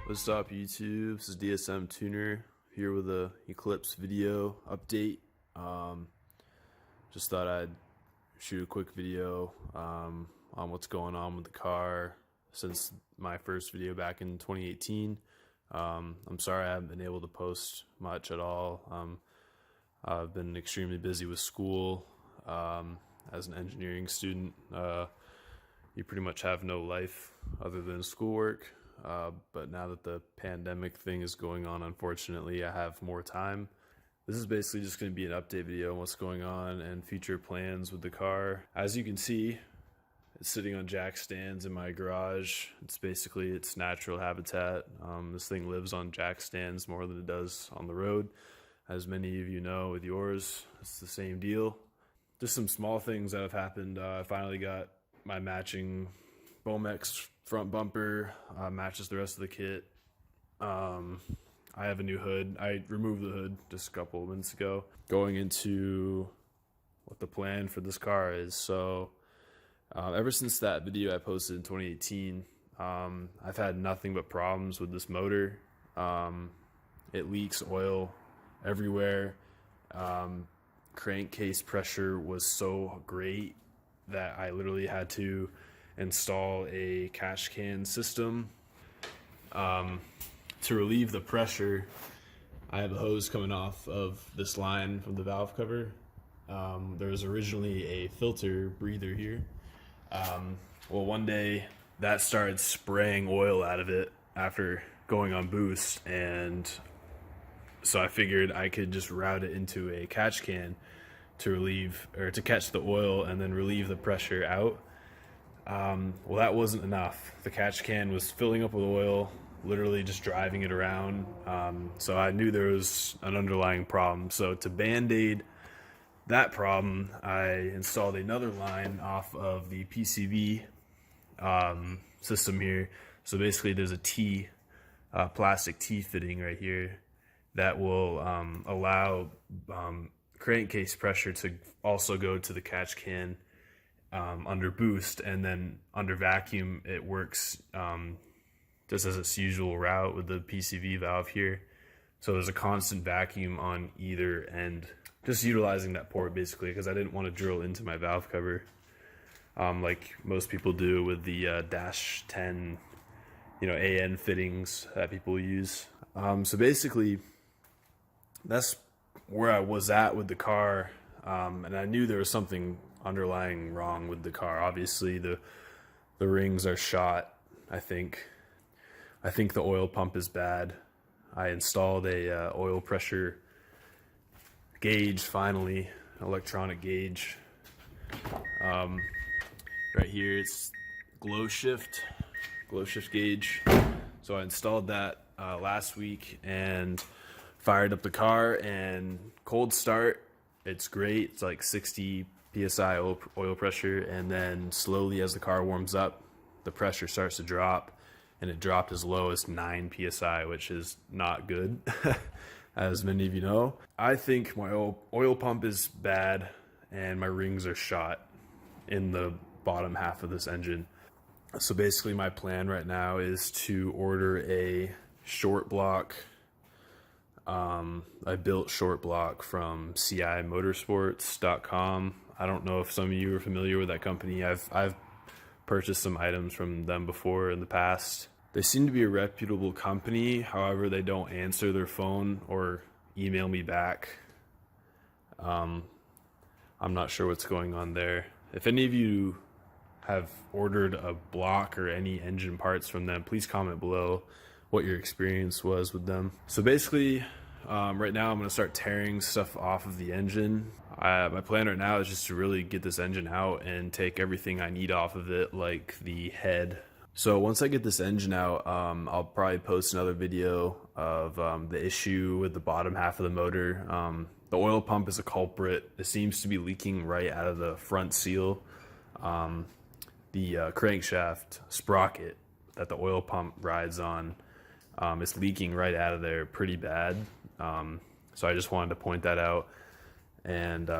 What's up, YouTube? This is DSMTUNER here with a Eclipse video update. Just thought I'd shoot a quick video on what's going on with the car since my first video back in 2018. I'm sorry I haven't been able to post much at all. I've been extremely busy with school. As an engineering student, you pretty much have no life other than schoolwork. But now that the pandemic thing is going on, unfortunately, I have more time. This is basically just going to be an update video on what's going on and future plans with the car. As you can see, it's sitting on jack stands in my garage. It's basically its natural habitat. This thing lives on jack stands more than it does on the road. As many of you know with yours, it's the same deal. Just some small things that have happened. I finally got my matching Bomex front bumper, matches the rest of the kit. I have a new hood. I removed the hood just a couple of minutes ago. Going into what the plan for this car is. So ever since that video I posted in 2018, I've had nothing but problems with this motor. It leaks oil everywhere. Crankcase pressure was so great that I literally had to install a catch can system to relieve the pressure. I have a hose coming off of this line from the valve cover. There was originally a filter breather here. Well, one day that started spraying oil out of it after going on boost, and so I figured I could just route it into a catch can to relieve, or to catch the oil and then relieve the pressure out. Well, that wasn't enough. The catch can was filling up with oil, literally just driving it around. So I knew there was an underlying problem. So to band-aid that problem, I installed another line off of the PCV system here. So basically there's a T, plastic T fitting right here that will allow crankcase pressure to also go to the catch can under boost, and then under vacuum it works just as its usual route with the PCV valve here. So there's a constant vacuum on either end, just utilizing that port basically, because I didn't want to drill into my valve cover like most people do with the dash 10 AN fittings that people use. So basically that's where I was at with the car, and I knew there was something underlying wrong with the car. Obviously the rings are shot. I think the oil pump is bad. I installed a oil pressure gauge, finally, electronic gauge. Right here it's glow shift gauge. So I installed that last week and fired up the car, and cold start, it's great. It's like 60 psi oil pressure, and then slowly as the car warms up, the pressure starts to drop, and it dropped as low as 9 psi, which is not good. As many of you know, I think my oil pump is bad and my rings are shot in the bottom half of this engine. So basically my plan right now is to order a short block. I built short block from cimotorsports.com. I don't know if some of you are familiar with that company. I've purchased some items from them before in the past. They seem to be a reputable company. However, they don't answer their phone or email me back. I'm not sure what's going on there. If any of you have ordered a block or any engine parts from them, please comment below what your experience was with them. So basically, right now I'm going to start tearing stuff off of the engine. My plan right now is just to really get this engine out and take everything I need off of it, like the head. So once I get this engine out, I'll probably post another video of the issue with the bottom half of the motor. The oil pump is a culprit. It seems to be leaking right out of the front seal. the crankshaft sprocket that the oil pump rides on is leaking right out of there pretty bad. So I just wanted to point that out. And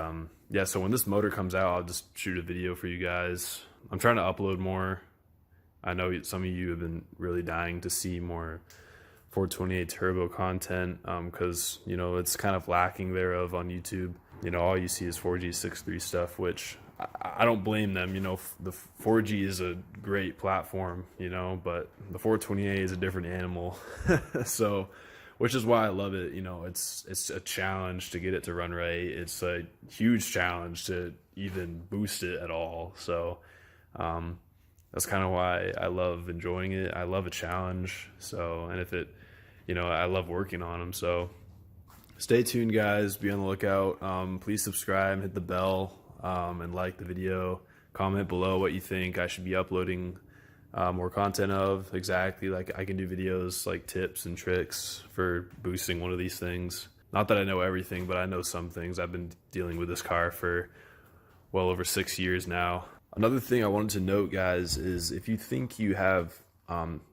yeah, so when this motor comes out, I'll just shoot a video for you guys. I'm trying to upload more. I know some of you have been really dying to see more 428 turbo content, because you know, it's kind of lacking thereof on YouTube. You know, all you see is 4G63 stuff, which I don't blame them. You know, the 4G is a great platform, you know, but the 428 is a different animal. So, which is why I love it. You know, it's a challenge to get it to run right. It's a huge challenge to even boost it at all. So that's kind of why I love enjoying it. I love a challenge. So, and if it, you know, I love working on them. So stay tuned, guys. Be on the lookout. Please subscribe, hit the bell, and like the video. Comment below what you think I should be uploading more content of. Exactly, like I can do videos like tips and tricks for boosting one of these things. Not that I know everything, but I know some things. I've been dealing with this car for well over 6 years now. Another thing I wanted to note, guys, is if you think you have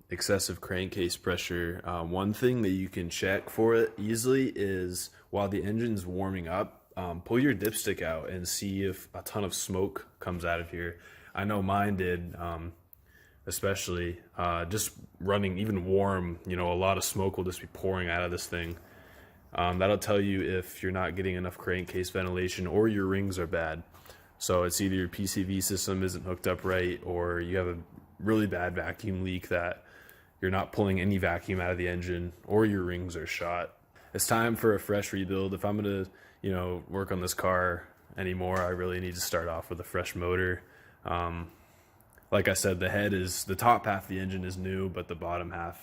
excessive crankcase pressure, one thing that you can check for it easily is while the engine's warming up, pull your dipstick out and see if a ton of smoke comes out of here. I know mine did, especially just running even warm, you know, a lot of smoke will just be pouring out of this thing. That'll tell you if you're not getting enough crankcase ventilation or your rings are bad. So it's either your PCV system isn't hooked up right, or you have a really bad vacuum leak that you're not pulling any vacuum out of the engine, or your rings are shot. It's time for a fresh rebuild. If I'm gonna, you know, work on this car anymore, I really need to start off with a fresh motor. Like I said, the top half of the engine is new, but the bottom half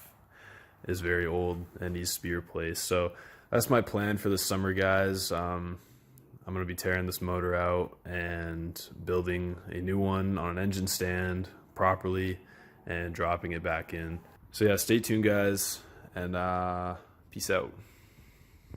is very old and needs to be replaced. So that's my plan for the summer, guys. I'm going to be tearing this motor out and building a new one on an engine stand properly and dropping it back in. So yeah, stay tuned, guys, and peace out.